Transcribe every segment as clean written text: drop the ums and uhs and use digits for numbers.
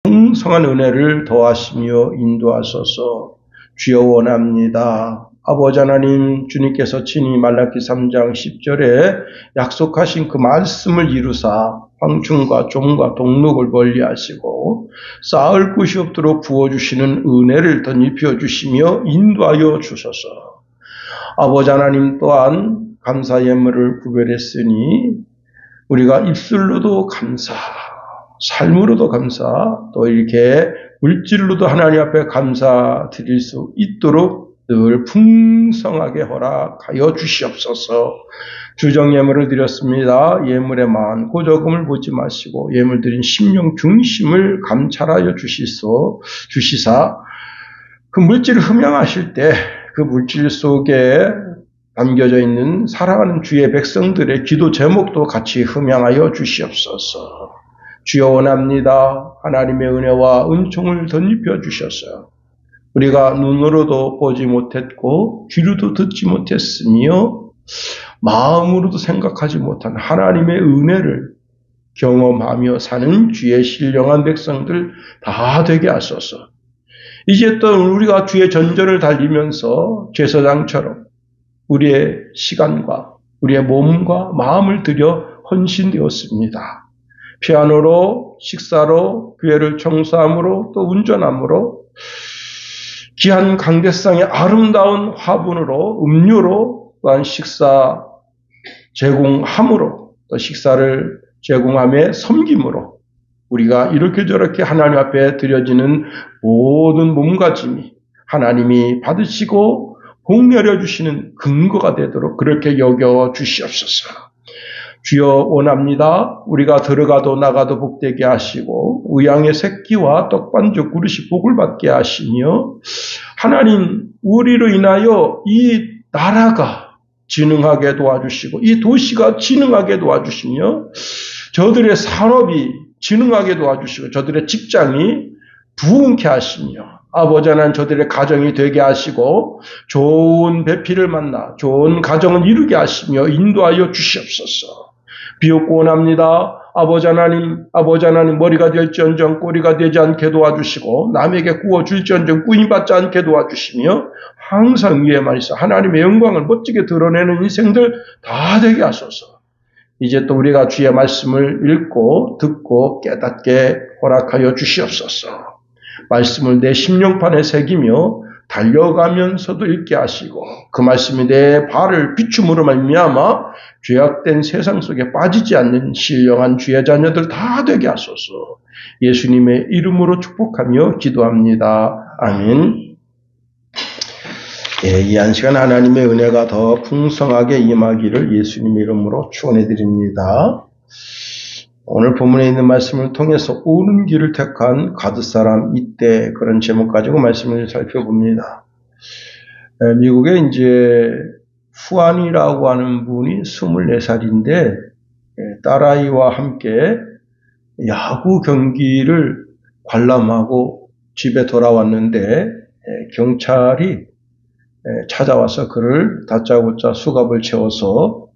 풍성한 은혜를 더하시며 인도하소서. 주여 원합니다. 아버지 하나님, 주님께서 친히 말라기 3장 10절에 약속하신 그 말씀을 이루사 황충과 종과 동록을 멀리하시고 쌓을 곳이 없도록 부어주시는 은혜를 덧입혀 주시며 인도하여 주소서. 아버지 하나님 또한 감사 예물을 구별했으니 우리가 입술로도 감사, 삶으로도 감사, 또 이렇게 물질로도 하나님 앞에 감사드릴 수 있도록 늘 풍성하게 허락하여 주시옵소서. 주정 예물을 드렸습니다. 예물에만 고저금을 보지 마시고 예물 드린 심령 중심을 감찰하여 주시사 그 물질을 흠양하실 때 그 물질 속에 담겨져 있는 사랑하는 주의 백성들의 기도 제목도 같이 흠양하여 주시옵소서. 주여 원합니다. 하나님의 은혜와 은총을 덧입혀 주셔서 우리가 눈으로도 보지 못했고 귀로도 듣지 못했으며 마음으로도 생각하지 못한 하나님의 은혜를 경험하며 사는 주의 신령한 백성들 다 되게 하소서. 이제 또 우리가 주의 전전을 달리면서 제사장처럼 우리의 시간과 우리의 몸과 마음을 들여 헌신되었습니다. 피아노로, 식사로, 교회를 청소함으로, 또 운전함으로, 귀한 강대상의 아름다운 화분으로, 음료로, 또한 식사 제공함으로, 또 식사를 제공함에 섬김으로, 우리가 이렇게 저렇게 하나님 앞에 드려지는 모든 몸가짐이 하나님이 받으시고 복 내려주시는 근거가 되도록 그렇게 여겨 주시옵소서. 주여 원합니다. 우리가 들어가도 나가도 복되게 하시고 의양의 새끼와 떡반죽 그릇이 복을 받게 하시며 하나님 우리로 인하여 이 나라가 진흥하게 도와주시고 이 도시가 진흥하게 도와주시며 저들의 산업이 진흥하게 도와주시고 저들의 직장이 부흥케 하시며 아버지 하나님 저들의 가정이 되게 하시고 좋은 배필을 만나 좋은 가정을 이루게 하시며 인도하여 주시옵소서. 비옵고 원합니다. 아버지 하나님 머리가 될지언정 꼬리가 되지 않게 도와주시고 남에게 구워줄지언정 꾸임받지 않게 도와주시며 항상 위에만 있어 하나님의 영광을 멋지게 드러내는 인생들 다 되게 하소서. 이제 또 우리가 주의 말씀을 읽고 듣고 깨닫게 허락하여 주시옵소서. 말씀을 내 심령판에 새기며 달려가면서도 읽게 하시고 그 말씀이 내 발을 비춤으로 말미암아 죄악된 세상 속에 빠지지 않는 신령한 주의 자녀들 다 되게 하소서. 예수님의 이름으로 축복하며 기도합니다. 아멘. 이 한 시간 하나님의 은혜가 더 풍성하게 임하기를 예수님의 이름으로 축원해 드립니다. 오늘 본문에 있는 말씀을 통해서 옳은 길을 택한 가드사람 이때 그런 제목 가지고 말씀을 살펴봅니다. 미국에 이제 후안이라고 하는 분이 24살인데 딸아이와 함께 야구 경기를 관람하고 집에 돌아왔는데 경찰이 찾아와서 그를 다짜고짜 수갑을 채워서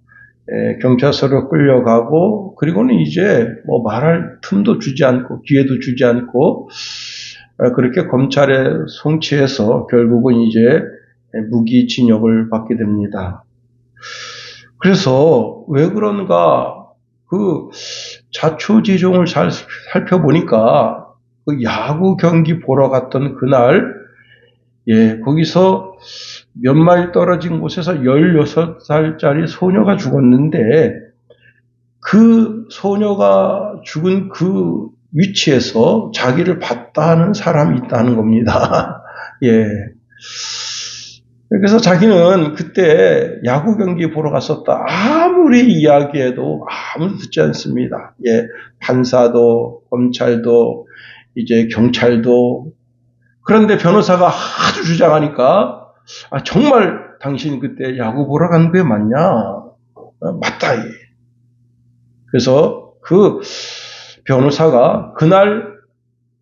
경찰서로 끌려가고 그리고는 이제 뭐 말할 틈도 주지 않고 기회도 주지 않고 그렇게 검찰에 송치해서 결국은 이제 무기징역을 받게 됩니다. 그래서 왜 그런가 그 자초지종을 잘 살펴보니까 그 야구 경기 보러 갔던 그날 거기서 몇 마일 떨어진 곳에서 16살짜리 소녀가 죽었는데 그 소녀가 죽은 그 위치에서 자기를 봤다는 사람이 있다는 겁니다. 그래서 자기는 그때 야구 경기 보러 갔었다. 아무리 이야기해도 아무도 듣지 않습니다. 판사도, 검찰도, 이제 경찰도. 그런데 변호사가 아주 주장하니까 정말 당신 그때 야구 보러 간 게 맞냐? 맞다. 그래서 그 변호사가 그날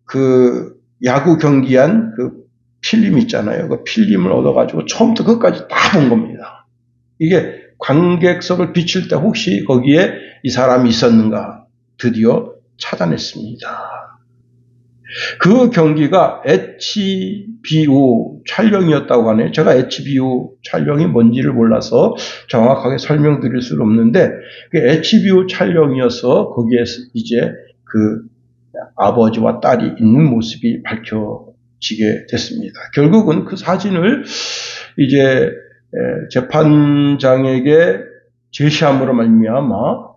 그 야구 경기한 그 필름 있잖아요. 그 필름을 얻어가지고 처음부터 끝까지 다 본 겁니다. 이게 관객석을 비출 때 혹시 거기에 이 사람이 있었는가 드디어 찾아냈습니다. 그 경기가 HBO 촬영이었다고 하네요. 제가 HBO 촬영이 뭔지를 몰라서 정확하게 설명드릴 수는 없는데, 그 HBO 촬영이어서 거기에서 이제 그 아버지와 딸이 있는 모습이 밝혀지게 됐습니다. 결국은 그 사진을 이제 재판장에게 제시함으로 말미암아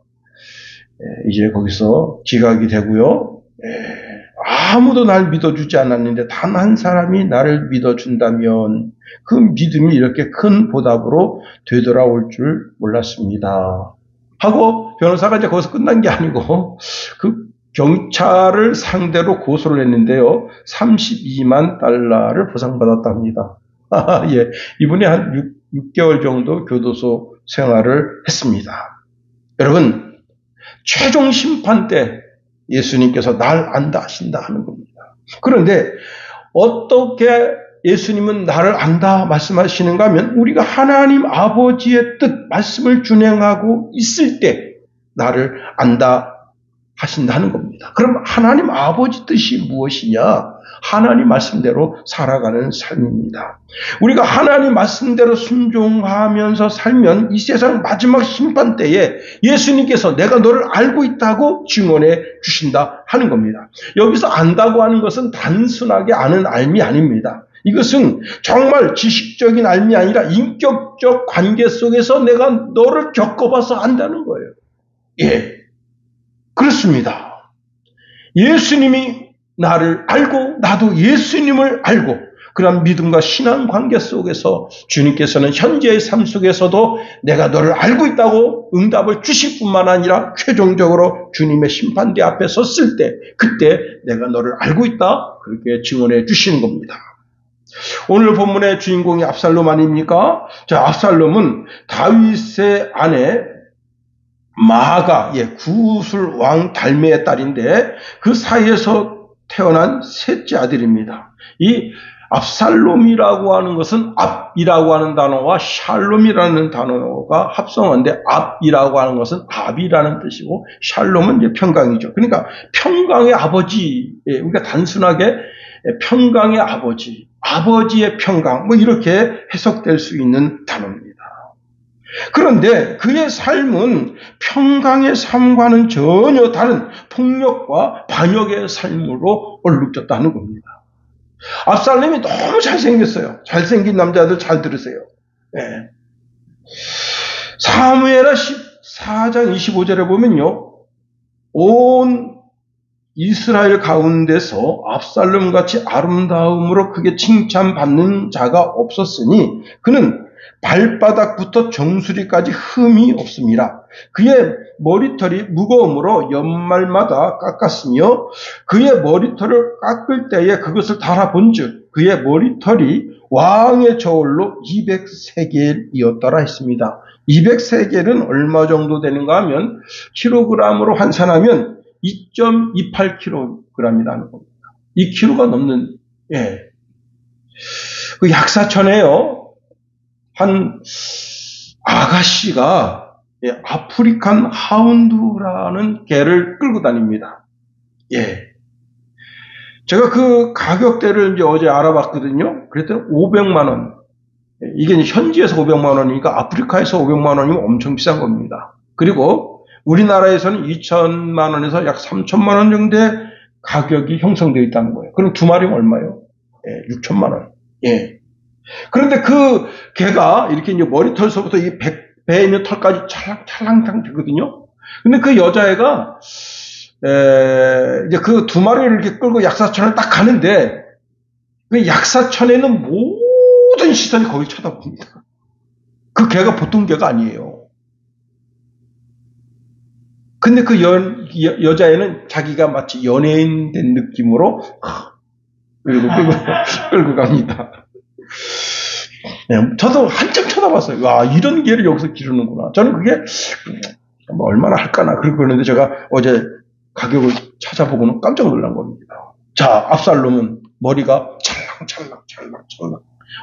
이제 거기서 기각이 되고요. 아무도 날 믿어주지 않았는데 단 한 사람이 나를 믿어준다면 그 믿음이 이렇게 큰 보답으로 되돌아올 줄 몰랐습니다. 하고 변호사가 이제 거기서 끝난 게 아니고 그 경찰을 상대로 고소를 했는데요. 32만 달러를 보상받았답니다. 예, 이분이 한 6개월 정도 교도소 생활을 했습니다. 여러분, 최종 심판 때 예수님께서 날 안다 하신다 하는 겁니다. 그런데 어떻게 예수님은 나를 안다 말씀하시는가 하면 우리가 하나님 아버지의 뜻, 말씀을 준행하고 있을 때 나를 안다 하신다는 겁니다. 그럼 하나님 아버지 뜻이 무엇이냐? 하나님 말씀대로 살아가는 삶입니다. 우리가 하나님 말씀대로 순종하면서 살면 이 세상 마지막 심판 때에 예수님께서 내가 너를 알고 있다고 증언해 주신다 하는 겁니다. 여기서 안다고 하는 것은 단순하게 아는 알미 아닙니다. 이것은 정말 지식적인 알미 아니라 인격적 관계 속에서 내가 너를 겪어봐서 안다는 거예요. 예, 그렇습니다. 예수님이 나를 알고 나도 예수님을 알고 그런 믿음과 신앙 관계 속에서 주님께서는 현재의 삶 속에서도 내가 너를 알고 있다고 응답을 주실 뿐만 아니라 최종적으로 주님의 심판대 앞에 섰을 때 그때 내가 너를 알고 있다 그렇게 증언해 주시는 겁니다. 오늘 본문의 주인공이 압살롬 아닙니까? 자, 압살롬은 다윗의 아내 마아가 구술 왕 달메의 딸인데 그 사이에서 태어난 셋째 아들입니다. 이 압살롬이라고 하는 것은 압이라고 하는 단어와 샬롬이라는 단어가 합성어인데 압이라고 하는 것은 압이라는 뜻이고 샬롬은 이제 평강이죠. 그러니까 평강의 아버지, 우리가 단순하게 평강의 아버지, 아버지의 평강 뭐 이렇게 해석될 수 있는 단어입니다. 그런데 그의 삶은 평강의 삶과는 전혀 다른 폭력과 반역의 삶으로 얼룩졌다는 겁니다. 압살롬이 너무 잘생겼어요. 잘생긴 남자들 잘 들으세요. 네. 사무엘하 14장 25절에 보면요. 온 이스라엘 가운데서 압살롬같이 아름다움으로 크게 칭찬받는 자가 없었으니 그는 발바닥부터 정수리까지 흠이 없습니다. 그의 머리털이 무거움으로 연말마다 깎았으며 그의 머리털을 깎을 때에 그것을 달아본즉 그의 머리털이 왕의 저울로 200세겔이었더라 했습니다. 200세겔은 얼마 정도 되는가 하면 킬로그램으로 환산하면 2.28kg이라는 겁니다. 2kg가 넘는 그 약사천에요. 한 아가씨가 아프리칸 하운드라는 개를 끌고 다닙니다. 제가 그 가격대를 이제 어제 알아봤거든요. 그랬더니 500만 원. 이게 이제 현지에서 500만 원이니까 아프리카에서 500만 원이면 엄청 비싼 겁니다. 그리고 우리나라에서는 2천만 원에서 약 3천만 원 정도의 가격이 형성되어 있다는 거예요. 그럼 두 마리면 얼마예요? 6천만 원. 그런데 그 개가 이렇게 이제 머리털서부터 이 배에 있는 털까지 찰랑찰랑 되거든요. 근데 그 여자애가 이제 그 두 마리를 이렇게 끌고 약사천을 딱 가는데 그 약사천에는 모든 시선이 거기 쳐다봅니다. 그 개가 보통 개가 아니에요. 근데 그 여자애는 자기가 마치 연예인 된 느낌으로 끌고 갑니다. 저도 한참 쳐다봤어요. 와, 이런 개를 여기서 기르는구나. 저는 그게 얼마나 할까나 그러는데 제가 어제 가격을 찾아보고는 깜짝 놀란 겁니다. 자, 압살롬은 머리가 찰랑찰랑.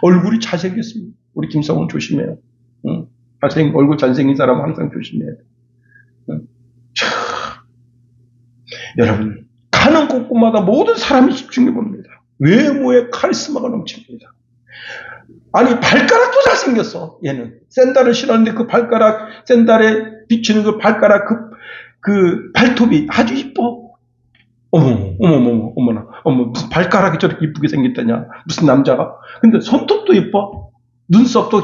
얼굴이 잘생겼습니다. 우리 김성훈 조심해요. 얼굴 잘생긴 사람은 항상 조심해야 돼. 여러분, 가는 곳곳마다 모든 사람이 집중해 봅니다. 외모에 카리스마가 넘칩니다. 아니, 발가락도 잘생겼어, 얘는. 샌들을 신었는데 그 발가락, 샌들에 비치는 그 발가락, 그 발톱이 아주 이뻐. 어머나. 무슨 발가락이 저렇게 이쁘게 생겼다냐. 무슨 남자가. 근데 손톱도 이뻐. 눈썹도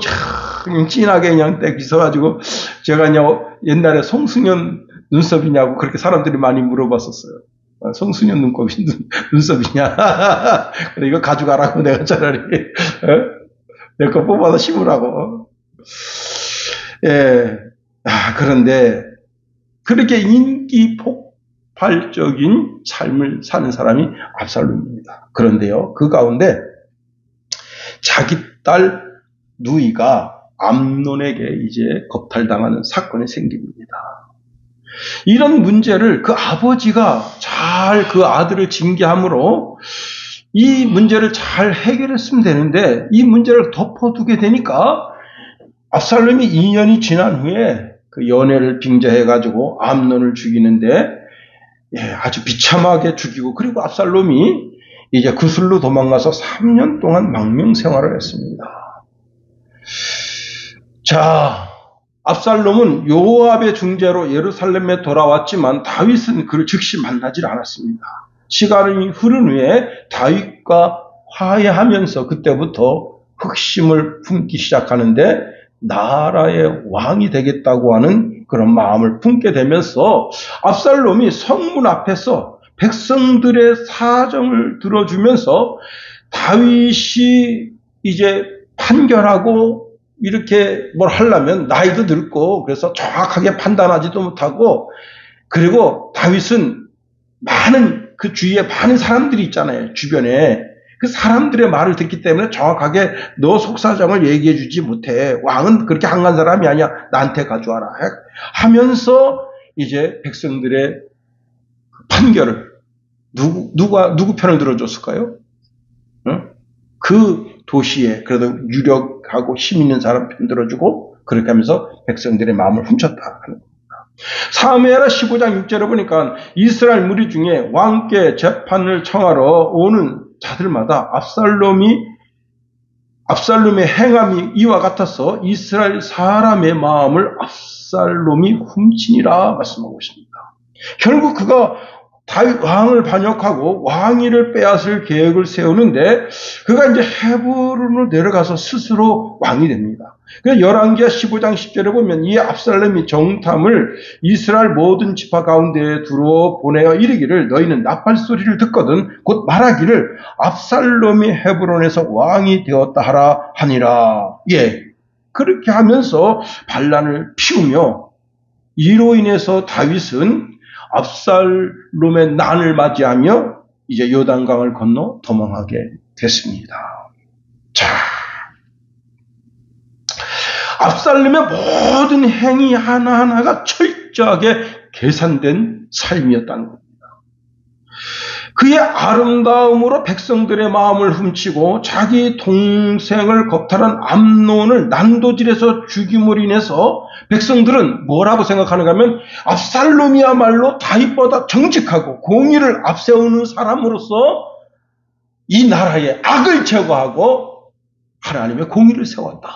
그냥 진하게 그냥 딱 있어가지고, 제가 그냥 옛날에 송승연 눈썹이냐고 그렇게 사람들이 많이 물어봤었어요. 송승연 눈썹이냐. 그래, 이거 가져가라고 내가 차라리. 내 거 뽑아서 심으라고. 예. 그런데, 그렇게 인기 폭발적인 삶을 사는 사람이 압살롬입니다. 그런데요, 그 가운데 자기 딸 누이가 암논에게 이제 겁탈당하는 사건이 생깁니다. 이런 문제를 그 아버지가 잘 그 아들을 징계함으로 이 문제를 잘 해결했으면 되는데 이 문제를 덮어두게 되니까 압살롬이 2년이 지난 후에 그 연애를 빙자해가지고 암논을 죽이는데 아주 비참하게 죽이고 그리고 압살롬이 이제 구슬로 도망가서 3년 동안 망명 생활을 했습니다. 자, 압살롬은 요압의 중재로 예루살렘에 돌아왔지만 다윗은 그를 즉시 만나질 않았습니다. 시간이 흐른 후에 다윗과 화해하면서 그때부터 흑심을 품기 시작하는데 나라의 왕이 되겠다고 하는 그런 마음을 품게 되면서 압살롬이 성문 앞에서 백성들의 사정을 들어주면서 다윗이 이제 판결하고 이렇게 뭘 하려면 나이도 늙고 그래서 정확하게 판단하지도 못하고 그리고 다윗은 많은 그 주위에 많은 사람들이 있잖아요. 주변에. 그 사람들의 말을 듣기 때문에 정확하게 너 속사정을 얘기해 주지 못해. 왕은 그렇게 한간 사람이 아니야. 나한테 가져와라. 하면서 이제 백성들의 판결을 누구 편을 들어줬을까요? 응? 그 도시에 그래도 유력하고 힘 있는 사람 편 들어주고 그렇게 하면서 백성들의 마음을 훔쳤다 하는 겁니다. 사무엘하 15장 6절에 보니까 이스라엘 무리 중에 왕께 재판을 청하러 오는 자들마다 압살롬의 행함이 이와 같아서 이스라엘 사람의 마음을 압살롬이 훔치니라 말씀하고 있습니다. 결국 그가 다윗 왕을 반역하고 왕위를 빼앗을 계획을 세우는데 그가 이제 헤브론으로 내려가서 스스로 왕이 됩니다. 그래서 열왕기하 15장 10절에 보면 이 압살롬이 정탐을 이스라엘 모든 지파 가운데에 두루 보내어 이르기를 너희는 나팔 소리를 듣거든 곧 말하기를 압살롬이 헤브론에서 왕이 되었다 하라 하니라. 예, 그렇게 하면서 반란을 피우며 이로 인해서 다윗은 압살롬의 난을 맞이하며 이제 요단강을 건너 도망하게 됐습니다. 자, 압살롬의 모든 행위 하나하나가 철저하게 계산된 삶이었다는 겁니다. 그의 아름다움으로 백성들의 마음을 훔치고 자기 동생을 겁탈한 암논을 난도질해서 죽임으로 인해서 백성들은 뭐라고 생각하는가 하면 압살롬이야말로 다윗보다 정직하고 공의를 앞세우는 사람으로서 이 나라의 악을 제거하고 하나님의 공의를 세웠다.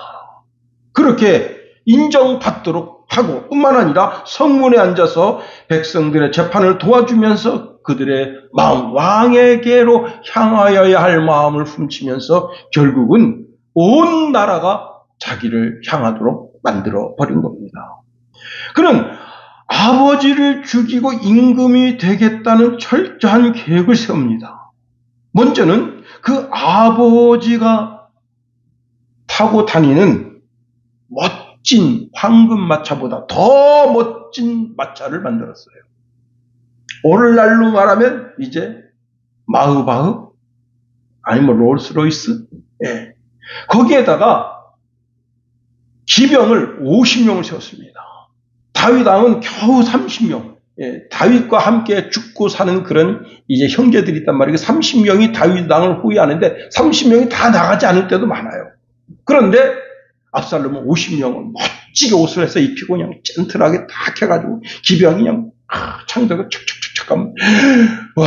그렇게 인정받도록 하고 뿐만 아니라 성문에 앉아서 백성들의 재판을 도와주면서 그들의 마음, 왕에게로 향하여야 할 마음을 훔치면서 결국은 온 나라가 자기를 향하도록 만들어버린 겁니다. 그는 아버지를 죽이고 임금이 되겠다는 철저한 계획을 세웁니다. 먼저는 그 아버지가 타고 다니는 멋진 황금마차보다 더 멋진 마차를 만들었어요. 오늘날로 말하면 이제 마흐바흐 아니면 롤스로이스, 예. 거기에다가 기병을 50명을 세웠습니다. 다윗 왕은 겨우 30명. 예. 다윗과 함께 죽고 사는 그런 이제 형제들이 있단 말이에요. 30명이 다윗 왕을 호위하는데 30명이 다 나가지 않을 때도 많아요. 그런데 압살롬은 50명을 멋지게 옷을 해서 입히고 그냥 젠틀하게 딱 해가지고 기병이 그냥 창덕을 척척척척 잠깐, 와,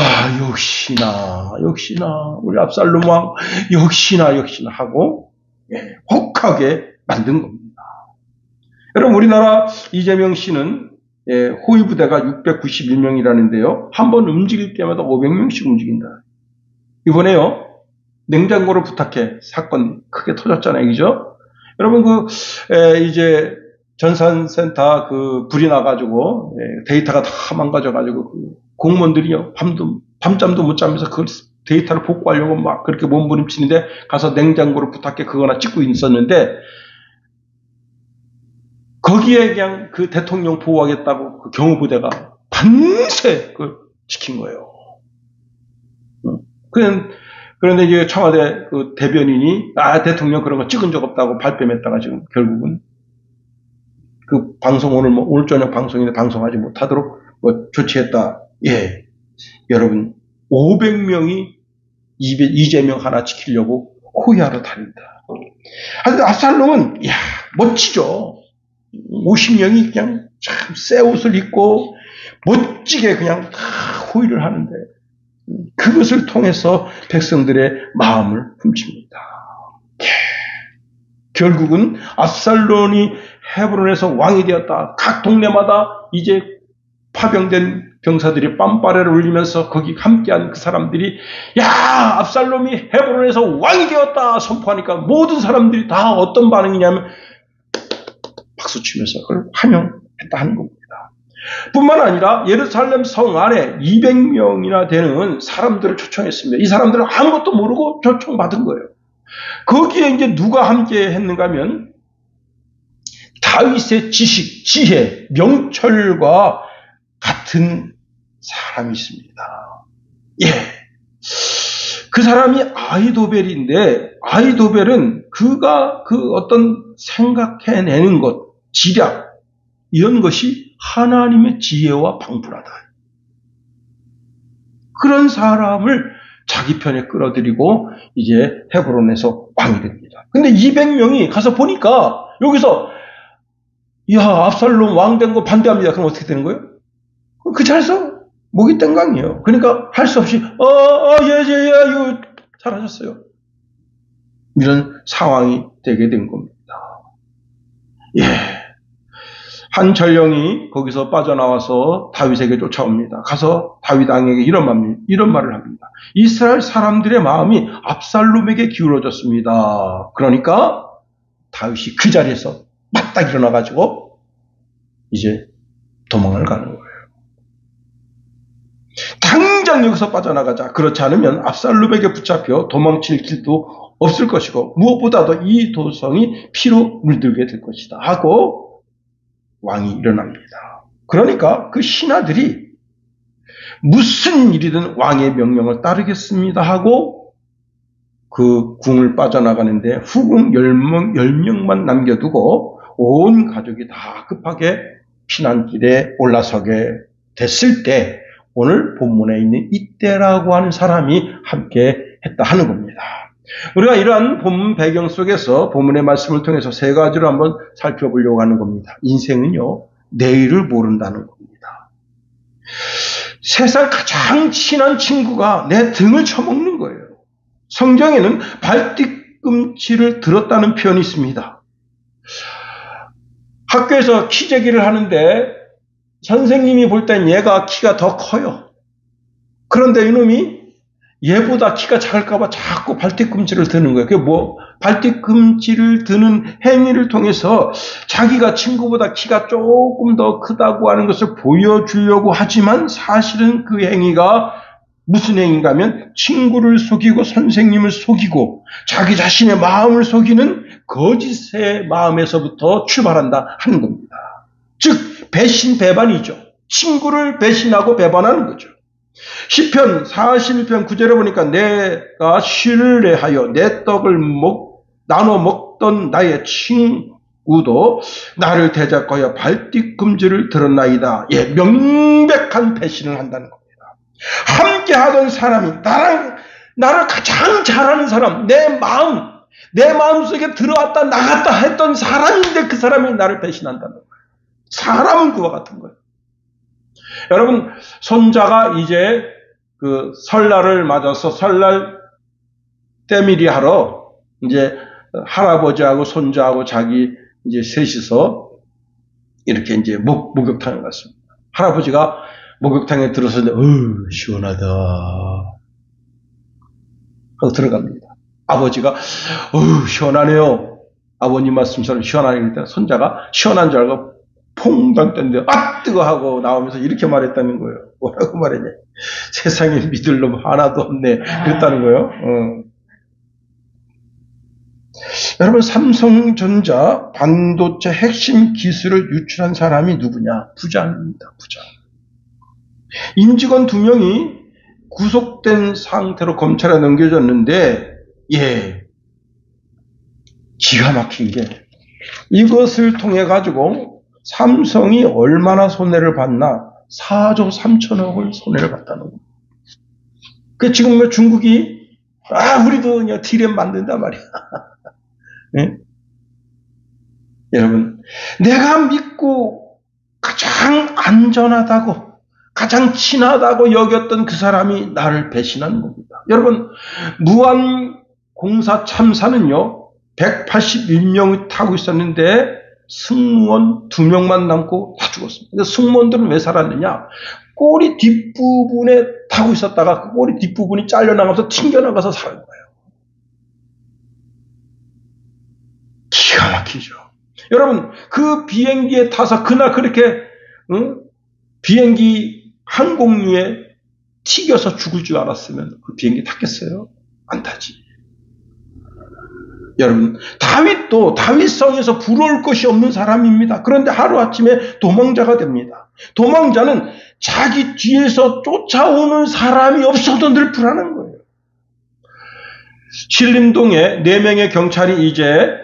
역시나, 우리 압살롬 왕, 역시나 하고, 혹하게 만든 겁니다. 여러분, 우리나라 이재명 씨는 호위 부대가 691명이라는데요. 한 번 움직일 때마다 500명씩 움직인다. 이번에요, 냉장고를 부탁해 사건 크게 터졌잖아요, 그죠? 여러분, 이제 전산센터 불이 나가지고 데이터가 다 망가져가지고 공무원들이요, 밤잠도 못 자면서 그 데이터를 복구하려고 막 그렇게 몸부림치는데 가서 냉장고를 부탁해 그거나 찍고 있었는데, 거기에 그냥 그 대통령 보호하겠다고 그 경호부대가 밤새 그걸 지킨 거예요. 그런데 이제 청와대 그 대변인이 대통령 그런 거 찍은 적 없다고 발뺌했다가 지금 결국은 그 방송 오늘 저녁 방송인데 방송하지 못하도록 조치했다. 여러분 500명이 이재명 하나 지키려고 호위하러 다닌다. 압살롬은 멋지죠. 50명이 그냥 참 새 옷을 입고 멋지게 그냥 다 호위를 하는데, 그것을 통해서 백성들의 마음을 훔칩니다. 결국은 압살롬이 헤브론에서 왕이 되었다. 각 동네마다 이제 파병된 병사들이 빰빠레를 울리면서 거기 함께한 그 사람들이 압살롬이 헤브론에서 왕이 되었다 선포하니까 모든 사람들이 다 어떤 반응이냐면 박수치면서 그걸 환영했다 하는 겁니다. 뿐만 아니라 예루살렘 성 안에 200명이나 되는 사람들을 초청했습니다. 이 사람들은 아무것도 모르고 초청받은 거예요. 거기에 이제 누가 함께 했는가 하면 다윗의 지식, 지혜, 명철과 같은 사람이 있습니다. 그 사람이 아히도벨인데, 아히도벨은 그가 그 어떤 생각해내는 것, 지략, 이런 것이 하나님의 지혜와 방불하다. 그런 사람을 자기 편에 끌어들이고 이제 헤브론에서 왕이 됩니다. 근데 200명이 가서 보니까 여기서 압살롬 왕 된 거 반대합니다. 그럼 어떻게 되는 거예요? 그 자리에서 목이 땡강이에요. 그러니까 할 수 없이 이거 사라졌어요. 이런 상황이 되게 된 겁니다. 한 전령이 거기서 빠져나와서 다윗에게 쫓아옵니다. 가서 다윗 왕에게 이런 말을 합니다. 이스라엘 사람들의 마음이 압살롬에게 기울어졌습니다. 그러니까 다윗이 그 자리에서 맞딱 일어나가지고 이제 도망을 가는 거예요. 당장 여기서 빠져나가자. 그렇지 않으면 압살롬에게 붙잡혀 도망칠 길도 없을 것이고 무엇보다도 이 도성이 피로 물들게 될 것이다 하고 왕이 일어납니다. 그러니까 그 신하들이 무슨 일이든 왕의 명령을 따르겠습니다 하고 그 궁을 빠져나가는데 후궁 10명만 남겨두고 온 가족이 다 급하게 피난길에 올라서게 됐을 때 오늘 본문에 있는 이때라고 하는 사람이 함께 했다 하는 겁니다. 우리가 이러한 본문 배경 속에서 본문의 말씀을 통해서 세 가지로 한번 살펴보려고 하는 겁니다. 인생은요, 내일을 모른다는 겁니다. 세상 가장 친한 친구가 내 등을 쳐먹는 거예요. 성경에는 발뒤꿈치를 들었다는 표현이 있습니다. 학교에서 키 재기를 하는데 선생님이 볼 땐 얘가 키가 더 커요. 그런데 이놈이 얘보다 키가 작을까봐 자꾸 발뒤꿈치를 드는 거예요. 그게 발뒤꿈치를 드는 행위를 통해서 자기가 친구보다 키가 조금 더 크다고 하는 것을 보여주려고 하지만 사실은 그 행위가 무슨 행위인가 하면 친구를 속이고 선생님을 속이고 자기 자신의 마음을 속이는 거짓의 마음에서부터 출발한다 하는 겁니다. 즉 배신 배반이죠. 친구를 배신하고 배반하는 거죠. 시편 41편 9절에 보니까 내가 신뢰하여 내 떡을 나눠 먹던 나의 친구도 나를 대적하여 발뒤꿈치를 들었나이다. 명백한 배신을 한다는 겁니다. 함께 하던 사람이 나를 가장 잘하는 사람, 내 마음속에 들어왔다 나갔다 했던 사람인데 그 사람이 나를 배신한다는 거예요. 사람은 그와 같은 거예요. 여러분, 손자가 이제 그 설날을 맞아서 설날 때밀이 하러 이제 할아버지하고 손자하고 자기 이제 셋이서 이렇게 이제 목욕탕에 갔습니다. 할아버지가 목욕탕에 들어서는데, 시원하다 하고 들어갑니다. 아버지가, 시원하네요. 아버님 말씀처럼 시원하니까 손자가 시원한 줄 알고 퐁당 떴는데, 뜨거 하고 나오면서 이렇게 말했다는 거예요. 뭐라고 말했냐. 세상에 믿을 놈 하나도 없네. 그랬다는 거예요. 여러분, 삼성전자 반도체 핵심 기술을 유출한 사람이 누구냐? 부장입니다. 부장. 임직원 2명이 구속된 상태로 검찰에 넘겨졌는데, 기가 막힌 게 이것을 통해 가지고 삼성이 얼마나 손해를 봤나? 4조 3천억을 손해를 봤다는 겁니다. 그 지금 중국이 우리도 그냥 D램 만든단 말이야. 네? 여러분, 내가 믿고 가장 안전하다고, 가장 친하다고 여겼던 그 사람이 나를 배신하는 겁니다. 여러분, 무한공사 참사는요, 181명이 타고 있었는데 승무원 2명만 남고 다 죽었습니다. 승무원들은 왜 살았느냐? 꼬리 뒷부분에 타고 있었다가 그 꼬리 뒷부분이 잘려나가서 튕겨나가서 살은 거예요. 기가 막히죠. 여러분, 그 비행기에 타서 그날 그렇게 비행기 항공유에 튀겨서 죽을 줄 알았으면 그 비행기 탔겠어요? 안 타지. 여러분, 다윗도 다윗성에서 부러울 것이 없는 사람입니다. 그런데 하루아침에 도망자가 됩니다. 도망자는 자기 뒤에서 쫓아오는 사람이 없어도 늘 불안한 거예요. 신림동에 4명의 경찰이 이제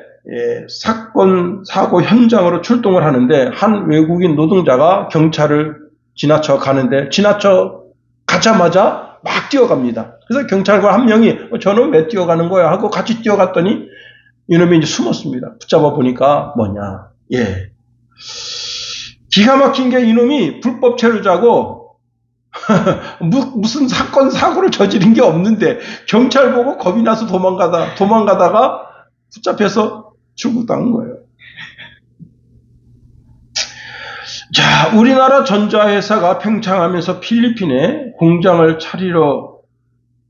사건, 사고 현장으로 출동을 하는데 한 외국인 노동자가 경찰을 지나쳐 가는데 지나쳐 가자마자 막 뛰어갑니다. 그래서 경찰관 한 명이 저는 왜 뛰어가는 거야 하고 같이 뛰어갔더니 이놈이 이제 숨었습니다. 붙잡아 보니까 뭐냐. 기가 막힌 게 이놈이 불법 체류자고 무슨 사건, 사고를 저지른 게 없는데 경찰 보고 겁이 나서 도망가다가 붙잡혀서 출국당한 거예요. 자, 우리나라 전자회사가 팽창하면서 필리핀에 공장을 차리러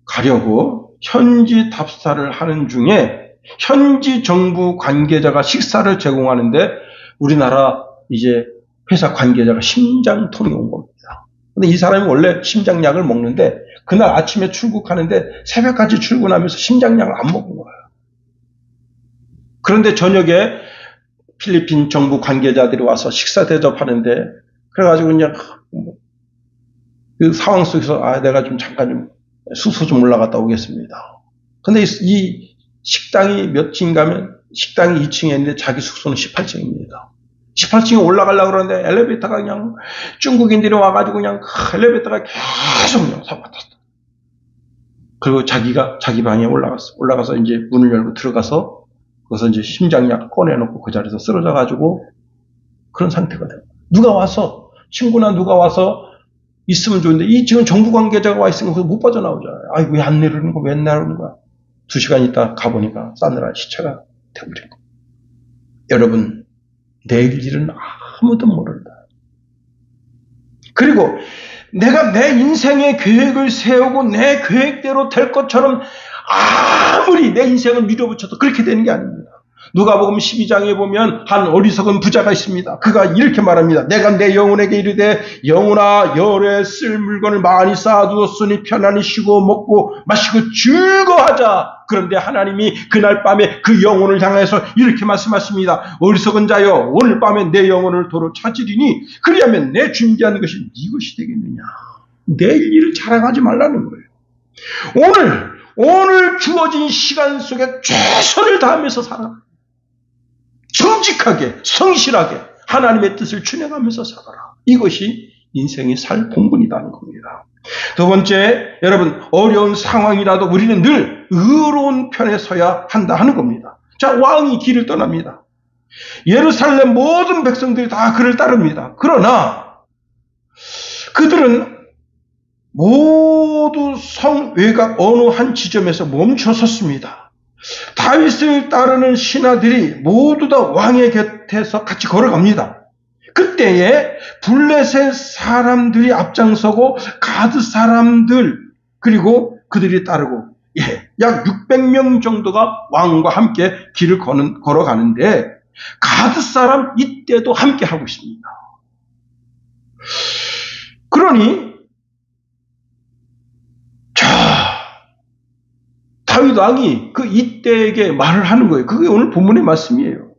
가려고 현지 답사를 하는 중에 현지 정부 관계자가 식사를 제공하는데 우리나라 이제 회사 관계자가 심장통이 온 겁니다. 근데 이 사람이 원래 심장약을 먹는데 그날 아침에 출국하는데 새벽까지 출근하면서 심장약을 안 먹은 거예요. 그런데 저녁에 필리핀 정부 관계자들이 와서 식사 대접하는데 그래가지고 그냥 그 상황 속에서 내가 좀 잠깐 좀 숙소 좀 올라갔다 오겠습니다. 근데 이 식당이 몇 층인가면 식당이 2층에 있는데 자기 숙소는 18층입니다. 18층에 올라가려고 그러는데 엘리베이터가 그냥 중국인들이 와가지고 그냥 엘리베이터가 계속 그냥 사고탔어. 그리고 자기가 자기 방에 올라가서 이제 문을 열고 들어가서 거기서 이제 심장약 꺼내놓고 그 자리에서 쓰러져가지고 그런 상태가 돼요. 친구나 누가 와서 있으면 좋은데 이 지금 정부 관계자가 와 있으니까 못 빠져나오잖아요. 왜 안 내려오는 거야? 왜 안 내려오는 거야? 2시간 있다 가보니까 싸늘한 시체가 돼버린 거예요. 여러분, 내일 일은 아무도 모른다. 그리고 내가 내 인생의 계획을 세우고 내 계획대로 될 것처럼 아무리 내 인생을 밀어붙여도 그렇게 되는 게 아닙니다. 누가복음 12장에 보면 한 어리석은 부자가 있습니다. 그가 이렇게 말합니다. 내가 내 영혼에게 이르되 영혼아 열에 쓸 물건을 많이 쌓아두었으니 편안히 쉬고 먹고 마시고 즐거워하자. 그런데 하나님이 그날 밤에 그 영혼을 향해서 이렇게 말씀하십니다. 어리석은 자여 오늘 밤에 내 영혼을 도로 찾으리니 그리하면 내 준비한 것이 네 것이 되겠느냐. 내일 일을 자랑하지 말라는 거예요. 오늘 주어진 시간 속에 최선을 다하면서 살아. 정직하게, 성실하게 하나님의 뜻을 준행하면서 살아라. 이것이 인생이 살 본분이라는 겁니다. 두 번째, 여러분, 어려운 상황이라도 우리는 늘 의로운 편에 서야 한다 하는 겁니다. 자, 왕이 길을 떠납니다. 예루살렘 모든 백성들이 다 그를 따릅니다. 그러나 그들은 모두 성 외곽 어느 한 지점에서 멈춰 섰습니다. 다윗을 따르는 신하들이 모두 다 왕의 곁에서 같이 걸어갑니다. 그때에 블레셋 사람들이 앞장서고 가드 사람들 그리고 그들이 따르고 약 600명 정도가 왕과 함께 길을 걸어가는데 가드 사람 이때도 함께 하고 있습니다. 그러니 다윗 왕이 그 이때에게 말을 하는 거예요. 그게 오늘 본문의 말씀이에요.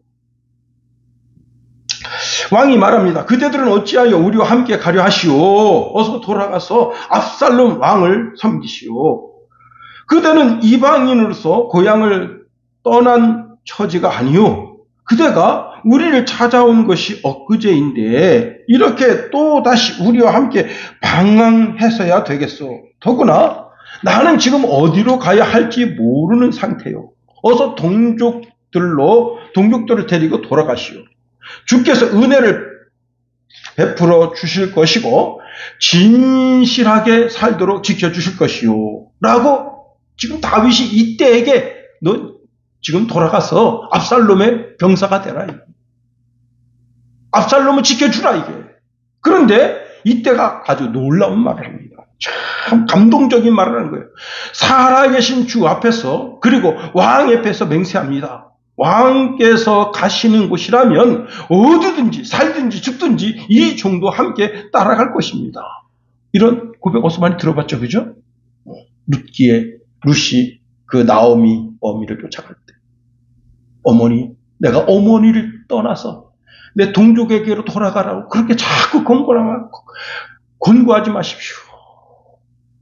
왕이 말합니다. 그대들은 어찌하여 우리와 함께 가려 하시오. 어서 돌아가서 압살롬 왕을 섬기시오. 그대는 이방인으로서 고향을 떠난 처지가 아니오. 그대가 우리를 찾아온 것이 엊그제인데 이렇게 또다시 우리와 함께 방황해서야 되겠소. 더구나 나는 지금 어디로 가야 할지 모르는 상태요. 어서 동족들을 데리고 돌아가시오. 주께서 은혜를 베풀어 주실 것이고 진실하게 살도록 지켜주실 것이요. 라고 지금 다윗이 이때에게 너 지금 돌아가서 압살롬의 병사가 되라. 압살롬을 지켜주라 이게. 그런데 이때가 아주 놀라운 말을 합니다. 참 감동적인 말을 하는 거예요. 살아계신 주 앞에서 그리고 왕 앞에서 맹세합니다. 왕께서 가시는 곳이라면 어디든지 살든지 죽든지 이 종도 함께 따라갈 것입니다. 이런 고백 어디서 많이 들어봤죠, 그죠? 룻이 그 나오미 어미를 쫓아갈 때 어머니, 내가 어머니를 떠나서 내 동족에게로 돌아가라고 그렇게 자꾸 권고하지 마십시오.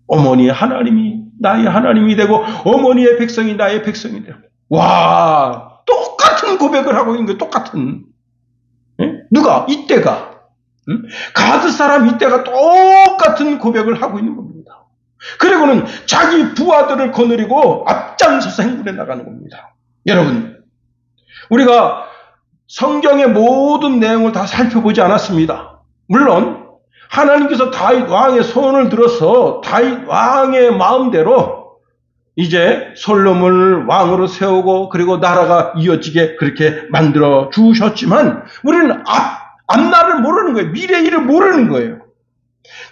어머니의 하나님이 나의 하나님이 되고 어머니의 백성이 나의 백성이 되고. 와, 똑같은 고백을 하고 있는 거예요. 똑같은. 누가? 이때가. 가드 사람 이때가 똑같은 고백을 하고 있는 겁니다. 그리고는 자기 부하들을 거느리고 앞장서서 행군해 나가는 겁니다. 여러분, 우리가 성경의 모든 내용을 다 살펴보지 않았습니다. 물론 하나님께서 다윗 왕의 손을 들어서 다윗 왕의 마음대로 이제 솔로몬을 왕으로 세우고 그리고 나라가 이어지게 그렇게 만들어 주셨지만 우리는 앞날을 모르는 거예요. 미래 일을 모르는 거예요.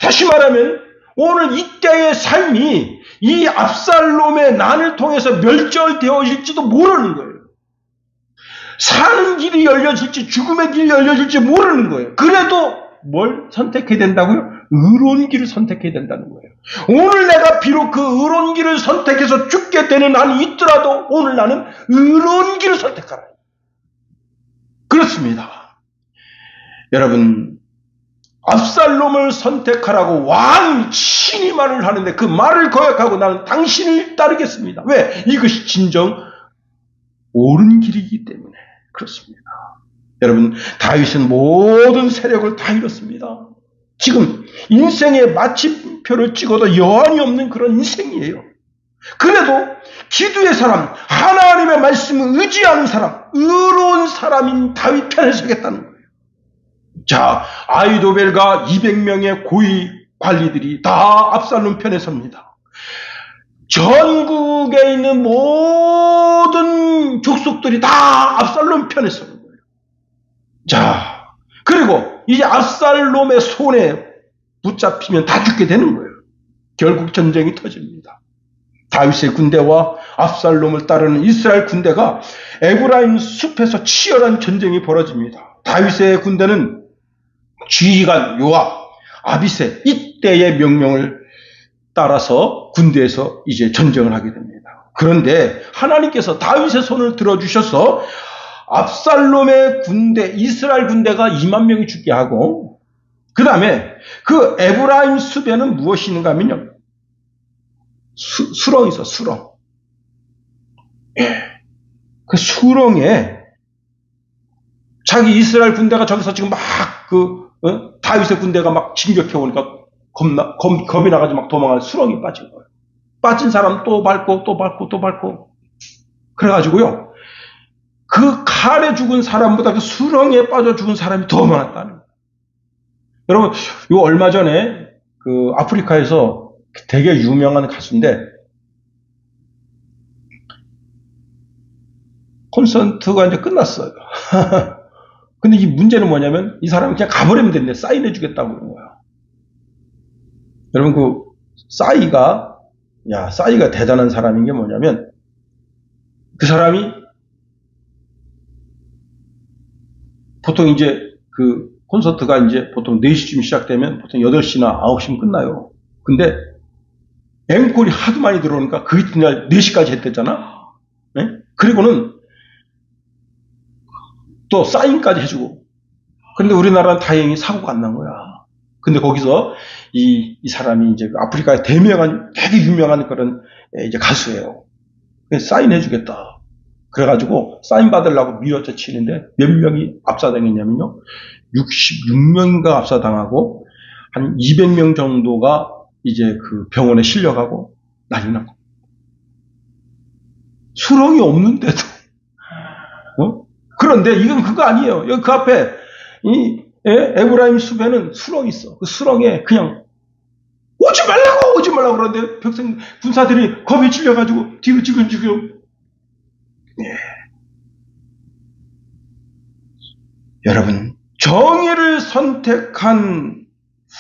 다시 말하면 오늘 이때의 삶이 이 압살롬의 난을 통해서 멸절되어질지도 모르는 거예요. 사는 길이 열려질지 죽음의 길이 열려질지 모르는 거예요. 그래도 뭘 선택해야 된다고요? 의로운 길을 선택해야 된다는 거예요. 오늘 내가 비록 그 의로운 길을 선택해서 죽게 되는 한이 있더라도 오늘 나는 의로운 길을 선택하라. 그렇습니다. 여러분, 압살롬을 선택하라고 왕이 친히 말을 하는데 그 말을 거역하고 나는 당신을 따르겠습니다. 왜? 이것이 진정 옳은 길이기 때문에 그렇습니다. 여러분, 다윗은 모든 세력을 다 잃었습니다. 지금 인생의 마침표를 찍어도 여한이 없는 그런 인생이에요. 그래도 기도의 사람, 하나님의 말씀을 의지하는 사람, 의로운 사람인 다윗 편에 서겠다는 거예요. 자, 아히도벨과 200명의 고위 관리들이 다 압살롬 편에 섭니다. 전국에 있는 모든 족속들이 다 압살롬 편에 서는 거예요. 자, 그리고 이제 압살롬의 손에 붙잡히면 다 죽게 되는 거예요. 결국 전쟁이 터집니다. 다윗의 군대와 압살롬을 따르는 이스라엘 군대가 에브라임 숲에서 치열한 전쟁이 벌어집니다. 다윗의 군대는 지휘관 요압, 아비새 이때의 명령을 따라서 군대에서 이제 전쟁을 하게 됩니다. 그런데 하나님께서 다윗의 손을 들어주셔서 압살롬의 군대, 이스라엘 군대가 2만 명이 죽게 하고 그 다음에 그 에브라임 숲에는 무엇이 있는가 하면요. 수렁이 있어, 수렁. 예. 그 수렁에 자기 이스라엘 군대가 저기서 지금 막 다윗의 군대가 막 진격해 오니까 겁이 나가지고 막 도망가는 수렁이 빠진 거예요. 빠진 사람 또 밟고 또 밟고 또 밟고 그래가지고요. 그 칼에 죽은 사람보다 그 수렁에 빠져 죽은 사람이 더 많았다는 거예요. 여러분, 요 얼마 전에 그 아프리카에서 되게 유명한 가수인데 콘서트가 이제 끝났어요. 근데 이 문제는 뭐냐면 이 사람이 그냥 가버리면 된대. 사인해 주겠다고 그러는 거야. 여러분 그 싸이가 대단한 사람인 게 뭐냐면 그 사람이 보통 이제 그 콘서트가 이제 보통 4시쯤 시작되면 보통 8시나 9시면 끝나요. 근데 앵콜이 하도 많이 들어오니까 그 이튿날 4시까지 했댔잖아. 네? 그리고는 또 사인까지 해주고. 그런데 우리나라는 다행히 사고가 안 난 거야. 근데 거기서 이 사람이 이제 아프리카의 되게 유명한 그런 이제 가수예요. 사인해주겠다. 그래가지고 사인 받으려고 밀어쳐 치는데 몇 명이 압사당했냐면요. 66명인가 압사당하고 한 200명 정도가 이제 그 병원에 실려가고 난리 났고. 수렁이 없는데도. 그런데 이건 그거 아니에요. 여기 그 앞에 이 에브라임 숲에는 수렁이 있어. 그 수렁에 그냥 오지 말라고 그러는데 백성 군사들이 겁에 질려가지고 뒤로 지금 여러분 정의를 선택한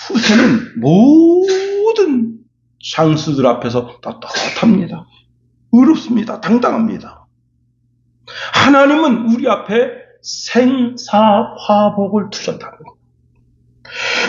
후세는 모든 장수들 앞에서 떳떳합니다. 의롭습니다. 당당합니다. 하나님은 우리 앞에 생사화복을 두셨다는 겁니다.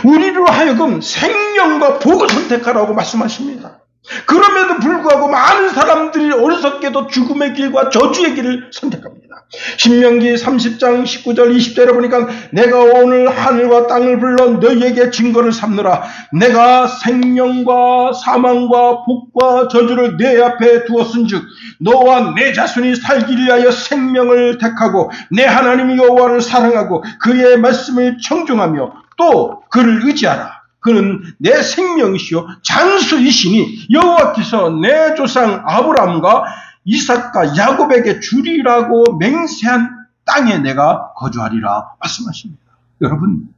우리로 하여금 생명과 복을 선택하라고 말씀하십니다. 그럼에도 불구하고 많은 사람들이 어리석게도 죽음의 길과 저주의 길을 선택합니다. 신명기 30장 19절 20절에 보니까 내가 오늘 하늘과 땅을 불러 너희에게 증거를 삼느라 내가 생명과 사망과 복과 저주를 내 앞에 두었은즉 너와 내 자손이 살기 위하여 생명을 택하고 내 하나님 여호와를 사랑하고 그의 말씀을 청종하며 또 그를 의지하라. 그는 내 생명이시요 장수이시니 여호와께서 내 조상 아브라함과 이삭과 야곱에게 주리라고 맹세한 땅에 내가 거주하리라 말씀하십니다. 여러분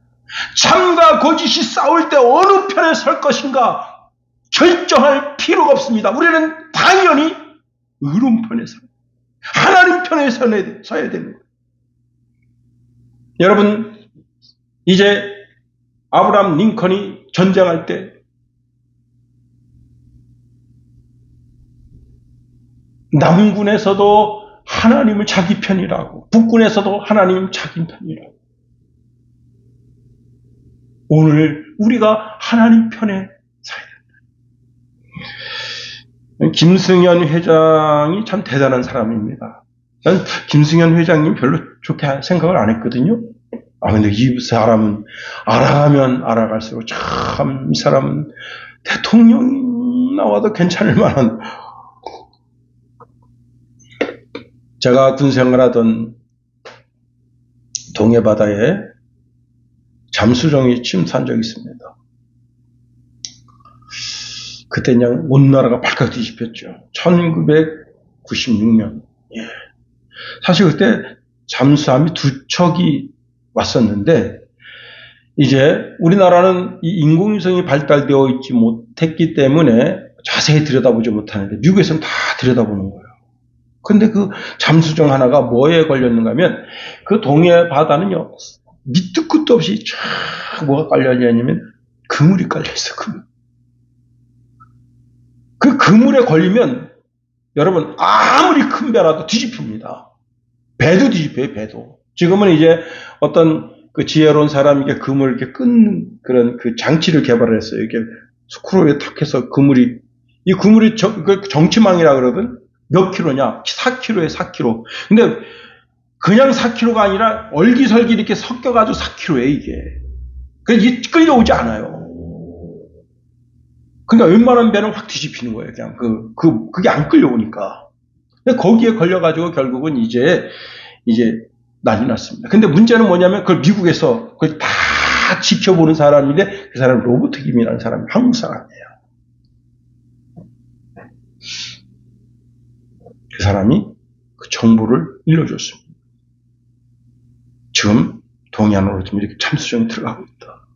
참과 거짓이 싸울 때 어느 편에 설 것인가 결정할 필요가 없습니다. 우리는 당연히 의로운 편에 서 하나님 편에 서야 됩니다. 여러분 이제 아브라함 링컨이 전쟁할 때 남군에서도 하나님을 자기 편이라고 북군에서도 하나님 자기 편이라고 오늘 우리가 하나님 편에 서야 된다. 김승현 회장이 참 대단한 사람입니다. 난 김승현 회장님 별로 좋게 생각을 안 했거든요. 근데 이 사람은 알아가면 알아갈수록 참 이 사람은 대통령 나와도 괜찮을 만한. 제가 군 생활하던 동해바다에 잠수정이 침투한 적이 있습니다. 그때 그냥 온 나라가 발칵 뒤집혔죠. 1996년. 사실 그때 잠수함이 2척이 왔었는데 이제 우리나라는 이 인공위성이 발달되어 있지 못했기 때문에 자세히 들여다보지 못하는데 미국에서는 다 들여다보는 거예요. 근데 그 잠수정 하나가 뭐에 걸렸는가 하면 그 동해 바다는요 밑도 끝도 없이 쫙 뭐가 깔려있냐면 그물이 깔려있어. 그 그물에 걸리면 여러분 아무리 큰 배라도 뒤집힙니다. 배도 뒤집혀요. 배도. 지금은 이제 어떤 그 지혜로운 사람에게 그물을 이렇게 끊는 그런 그 장치를 개발을 했어요. 이게 스크루에 탁 해서 이 그물이 정치망이라 그러거든? 몇 킬로냐? 4킬로에 4킬로. 근데 그냥 4킬로가 아니라 얼기설기 이렇게 섞여가지고 4킬로에 이게. 그래서 이게 끌려오지 않아요. 그러니까 웬만한 배는 확 뒤집히는 거예요. 그냥 그게 안 끌려오니까. 근데 거기에 걸려가지고 결국은 이제 난리 났습니다. 근데 문제는 뭐냐면 그걸 미국에서 그걸 다 지켜보는 사람인데 그 사람은 로버트 김이라는 사람이 한국 사람이에요. 그 사람이 그 정보를 일러줬습니다. 지금 동해안으로 좀 이렇게 잠수정이 들어가고 있다.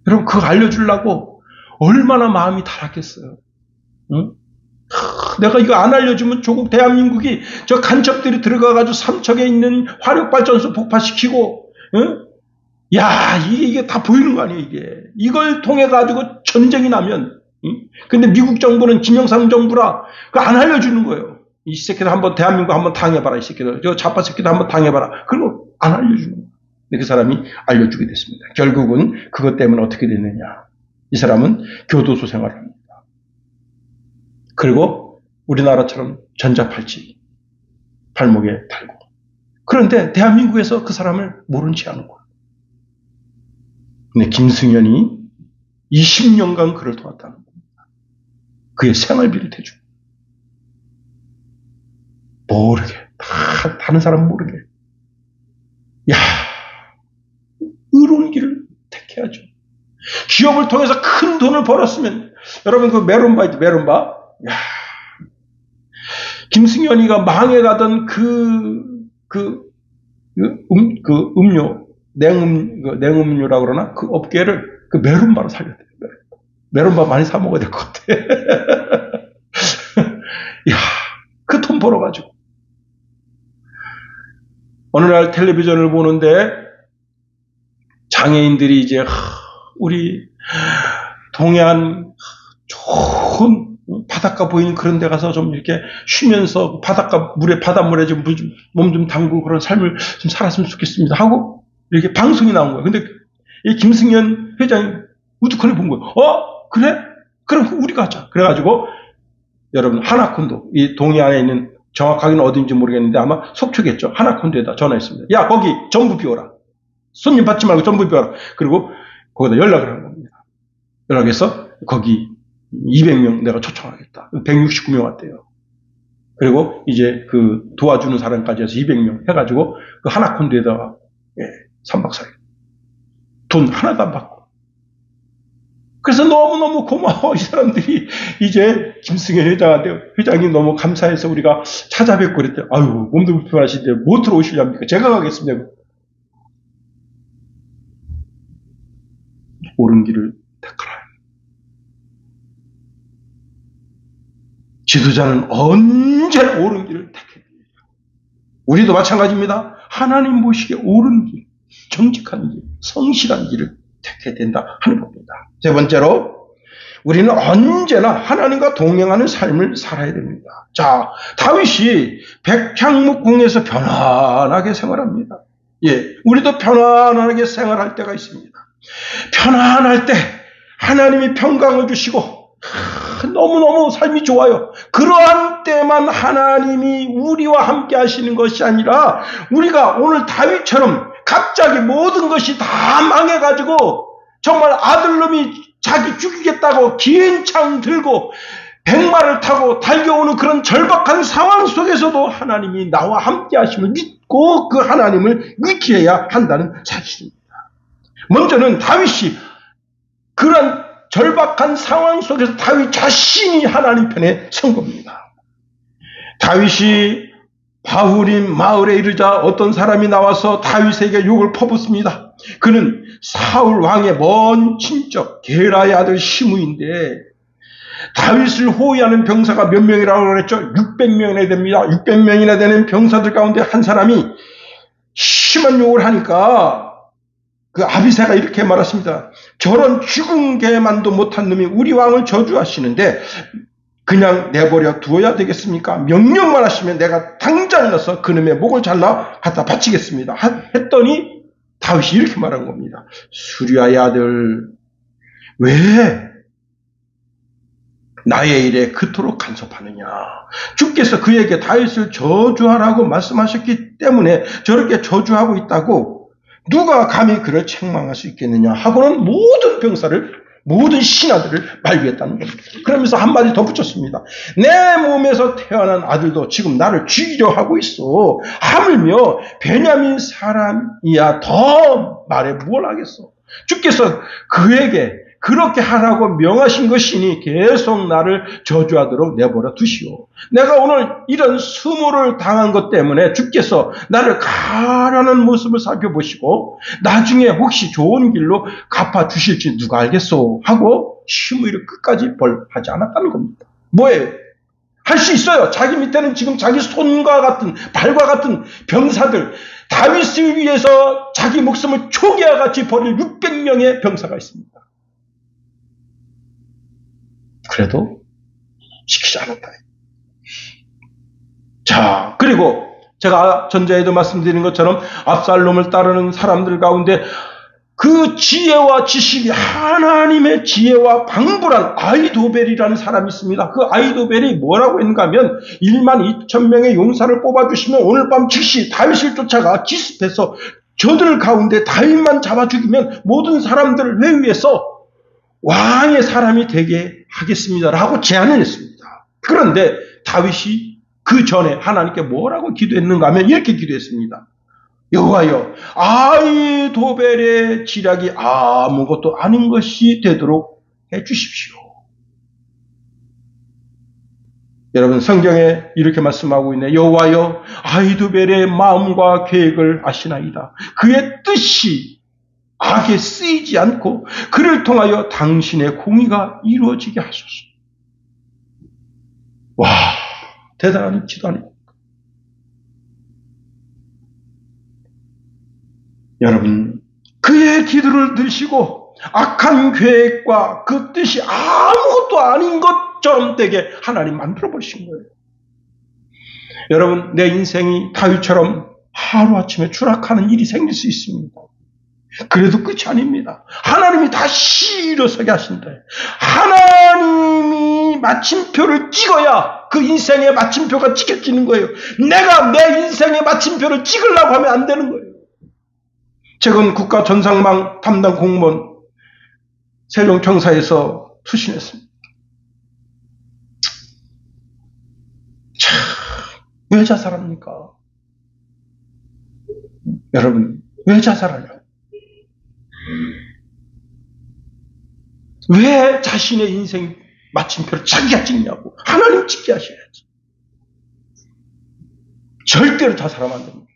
여러분 그거 알려주려고 얼마나 마음이 타락했어요. 응? 내가 이거 안 알려주면 조국 대한민국이 저 간첩들이 들어가가지고 삼척에 있는 화력발전소 폭파시키고, 응? 야, 이게 다 보이는 거 아니에요, 이게. 이걸 통해가지고 전쟁이 나면, 응? 근데 미국 정부는 김영삼 정부라, 그거 안 알려주는 거예요. 이 새끼들 한번 대한민국 한번 당해봐라, 이 새끼들. 저 자파 새끼들 한번 당해봐라. 그걸 안 알려주는 거예요. 근데 그 사람이 알려주게 됐습니다. 결국은 그것 때문에 어떻게 됐느냐. 이 사람은 교도소 생활을 합니다. 그리고 우리나라처럼 전자팔찌 발목에 달고. 그런데 대한민국에서 그 사람을 모른 채 하는 거예요. 근데 김승현이 20년간 그를 도왔다는 겁니다. 그의 생활비를 대주고. 모르게. 다른 사람은 모르게. 야, 의로운 길을 택해야죠. 기업을 통해서 큰 돈을 벌었으면, 여러분 그 메론바 있죠, 메론바? 야, 김승현이가 망해가던 음료, 냉음료라고 그러나? 그 업계를 그 메론바로 살렸대요. 메론바 많이 사 먹어야 될 것 같아. 야, 그 돈 벌어가지고. 어느 날 텔레비전을 보는데 장애인들이 이제 우리 동해안 좋은 바닷가 보이는 그런 데 가서 좀 이렇게 쉬면서 바닷물에 좀 몸 좀 담그고 그런 삶을 좀 살았으면 좋겠습니다 하고 이렇게 방송이 나온 거예요. 근데 이 김승현 회장이 우두커니 본 거예요. 그래? 그럼 우리가 하자. 그래가지고 여러분 하나콘도, 이 동해안에 있는, 정확하게는 어딘지 모르겠는데 아마 속초겠죠. 하나콘도에다 전화했습니다. 야, 거기 전부 비워라. 손님 받지 말고 전부 비워라. 그리고 거기다 연락을 한 겁니다. 연락해서 거기 200명 내가 초청하겠다. 169명 왔대요. 그리고 이제 그 도와주는 사람까지 해서 200명 해가지고 그 하나콘도에다가 3박 4일 돈 하나도 안 받고. 그래서 너무너무 고마워. 이 사람들이 이제 김승현 회장이 너무 감사해서 우리가 찾아뵙고 그랬대. 아유, 몸도 불편하신데 뭐 들어오시렵니까? 제가 가겠습니다. 옳은 길을 택하라. 지도자는 언제나 옳은 길을 택해야 됩니다. 우리도 마찬가지입니다. 하나님 보시기에 옳은 길, 정직한 길, 성실한 길을 택해야 된다 하는 겁니다. 세 번째로, 우리는 언제나 하나님과 동행하는 삶을 살아야 됩니다. 자, 다윗이 백향목궁에서 편안하게 생활합니다. 예, 우리도 편안하게 생활할 때가 있습니다. 편안할 때 하나님이 평강을 주시고 너무너무 삶이 좋아요. 그러한 때만 하나님이 우리와 함께 하시는 것이 아니라 우리가 오늘 다윗처럼 갑자기 모든 것이 다 망해가지고 정말 아들놈이 자기 죽이겠다고 긴 창 들고 백마를 타고 달려오는 그런 절박한 상황 속에서도 하나님이 나와 함께 하심을 믿고 그 하나님을 의지해야 한다는 사실입니다. 먼저는 다윗이 그런 절박한 상황 속에서 다윗 자신이 하나님 편에 선 겁니다. 다윗이 바후림 마을에 이르자 어떤 사람이 나와서 다윗에게 욕을 퍼붓습니다. 그는 사울 왕의 먼 친척 게라의 아들 시므인데 다윗을 호위하는 병사가 몇 명이라고 그랬죠? 600명이나 됩니다. 600명이나 되는 병사들 가운데 한 사람이 심한 욕을 하니까 그 아비새가 이렇게 말했습니다. 저런 죽은 개만도 못한 놈이 우리 왕을 저주하시는데 그냥 내버려 두어야 되겠습니까? 명령만 하시면 내가 당장 나서 그놈의 목을 잘라 갖다 바치겠습니다. 했더니 다윗이 이렇게 말한 겁니다. 수리아의 아들, 왜 나의 일에 그토록 간섭하느냐? 주께서 그에게 다윗을 저주하라고 말씀하셨기 때문에 저렇게 저주하고 있다고 누가 감히 그를 책망할 수 있겠느냐 하고는 모든 병사를, 모든 신하들을 말위했다는 겁니다. 그러면서 한마디 덧붙였습니다. 내 몸에서 태어난 아들도 지금 나를 죽이려 하고 있어. 하물며 베냐민 사람이야 더 말해 뭘 하겠어. 주께서 그에게 그렇게 하라고 명하신 것이니 계속 나를 저주하도록 내버려 두시오. 내가 오늘 이런 수모를 당한 것 때문에 주께서 나를 가라는 모습을 살펴보시고 나중에 혹시 좋은 길로 갚아주실지 누가 알겠소 하고 시므이를 끝까지 벌하지 않았다는 겁니다. 뭐예요? 할 수 있어요. 자기 밑에는 지금 자기 손과 같은 발과 같은 병사들, 다윗을 위해서 자기 목숨을 초기와 같이 버릴 600명의 병사가 있습니다. 그래도 지키지 않았다. 자, 그리고 제가 전자에도 말씀드린 것처럼 압살롬을 따르는 사람들 가운데 그 지혜와 지식이 하나님의 지혜와 방불한 아히도벨이라는 사람이 있습니다. 그 아히도벨이 뭐라고 했는가 하면 12,000명의 용사를 뽑아주시면 오늘 밤 즉시 다윗을 쫓아가 기습해서 저들 가운데 다윗만 잡아 죽이면 모든 사람들을 회유해서 왕의 사람이 되게 하겠습니다라고 제안을 했습니다. 그런데 다윗이 그 전에 하나님께 뭐라고 기도했는가 하면 이렇게 기도했습니다. 여호와여, 아히도벨의 지략이 아무것도 아닌 것이 되도록 해주십시오. 여러분, 성경에 이렇게 말씀하고 있네. 여호와여, 아히도벨의 마음과 계획을 아시나이다. 그의 뜻이 악에 쓰이지 않고 그를 통하여 당신의 공의가 이루어지게 하소서. 와, 대단한 기도 아닙니까? 여러분, 그의 기도를 들으시고 악한 계획과 그 뜻이 아무것도 아닌 것처럼 되게 하나님 만들어버리신 거예요. 여러분, 내 인생이 다윗처럼 하루아침에 추락하는 일이 생길 수 있습니다. 그래도 끝이 아닙니다. 하나님이 다시 일어서게 하신다. 하나님이 마침표를 찍어야 그 인생의 마침표가 찍혀지는 거예요. 내가 내 인생의 마침표를 찍으려고 하면 안 되는 거예요. 최근 국가전상망 담당 공무원 세종청사에서 수신했습니다. 참, 왜 자살합니까? 여러분, 왜 자살하냐? 왜 자신의 인생 마침표를 자기가 찍냐고. 하나님 찍게 하셔야지. 절대로 자살하면 안 됩니다.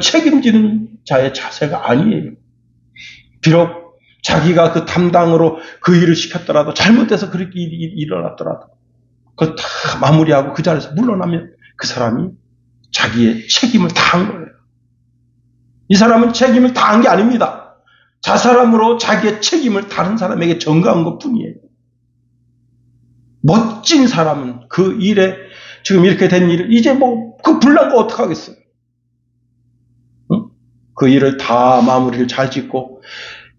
책임지는 자의 자세가 아니에요. 비록 자기가 그 담당으로 그 일을 시켰더라도, 잘못돼서 그렇게 일이 일어났더라도 그걸 다 마무리하고 그 자리에서 물러나면 그 사람이 자기의 책임을 다한 거예요. 이 사람은 책임을 다한 게 아닙니다. 자살함으로 자기의 책임을 다른 사람에게 전가한 것뿐이에요. 멋진 사람은 그 일에, 지금 이렇게 된 일을 이제 그 불난 거 어떡하겠어요? 그 일을 다 마무리를 잘 짓고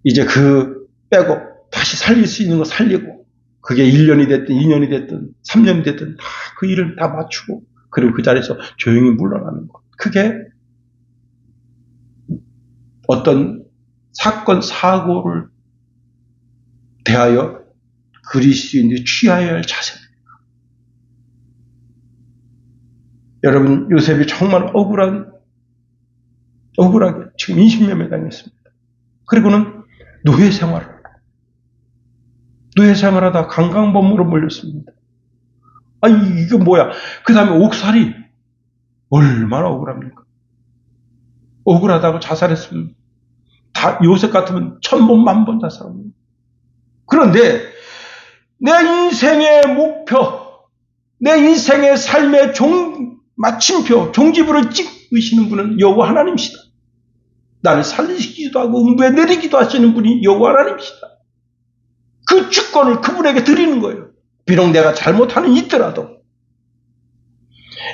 이제 그 빼고 다시 살릴 수 있는 거 살리고, 그게 1년이 됐든 2년이 됐든 3년이 됐든 다 그 일을 다 맞추고, 그리고 그 자리에서 조용히 물러나는 것. 그게 어떤 사건 사고를 대하여 그리스도인들이 취하여야 할 자세입니다. 여러분, 요셉이 정말 억울하게 지금 인신매매 당했습니다. 그리고는 노예 생활하다 강간범으로 몰렸습니다. 아니, 이게 뭐야? 그 다음에 옥살이. 얼마나 억울합니까? 억울하다고 자살했으면, 요셉 같으면 1000번, 10,000번 자살합니다. 그런데 내 인생의 목표, 내 인생의 삶의 마침표, 종지부를 찍으시는 분은 여호와 하나님이시다. 나를 살리시기도 하고 음부에 내리기도 하시는 분이 여호와 하나님이시다. 그 주권을 그분에게 드리는 거예요. 비록 내가 잘못하는 있더라도.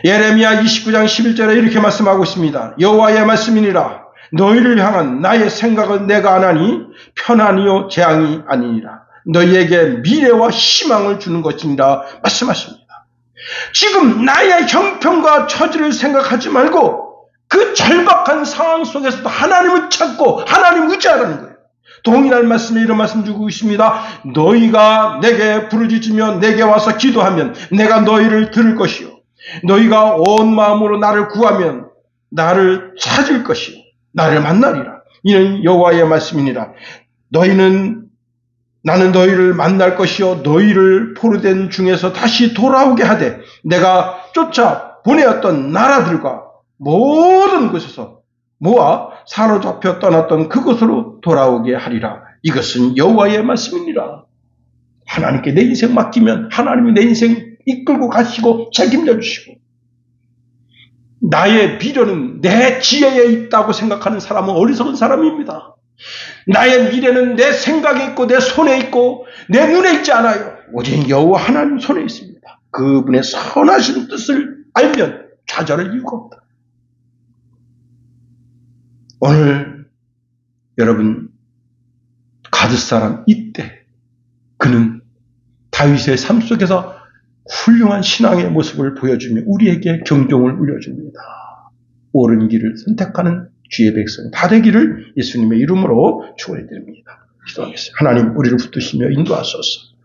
예레미야 29장 11절에 이렇게 말씀하고 있습니다. 여호와의 말씀이니라. 너희를 향한 나의 생각은 내가 아나니 편안이요 재앙이 아니니라. 너희에게 미래와 희망을 주는 것이니라 말씀하십니다. 지금 나의 형편과 처지를 생각하지 말고 그 절박한 상황 속에서도 하나님을 찾고 하나님을 의지하라는 거예요. 동일한 말씀에 이런 말씀 주고 있습니다. 너희가 내게 부르짖으며 내게 와서 기도하면 내가 너희를 들을 것이요. 너희가 온 마음으로 나를 구하면 나를 찾을 것이요. 나를 만나리라. 이는 여호와의 말씀이니라. 나는 너희를 만날 것이요. 너희를 포로된 중에서 다시 돌아오게 하되 내가 쫓아 보내었던 나라들과 모든 곳에서 모아 사로잡혀 떠났던 그곳으로 돌아오게 하리라. 이것은 여호와의 말씀이니라. 하나님께 내 인생 맡기면 하나님이 내 인생 이끌고 가시고 책임져 주시고, 나의 미래는 내 지혜에 있다고 생각하는 사람은 어리석은 사람입니다. 나의 미래는 내 생각에 있고 내 손에 있고 내 눈에 있지 않아요. 오직 여호와 하나님 손에 있습니다. 그분의 선하신 뜻을 알면 좌절할 이유가 없다. 오늘 여러분, 가드 사람 이때 그는 다윗의 삶 속에서 훌륭한 신앙의 모습을 보여주며 우리에게 경종을 울려줍니다. 옳은 길을 선택하는 주의 백성 다 되기를 예수님의 이름으로 축원해 드립니다. 기도하겠습니다. 하나님, 우리를 붙드시며 인도하소서.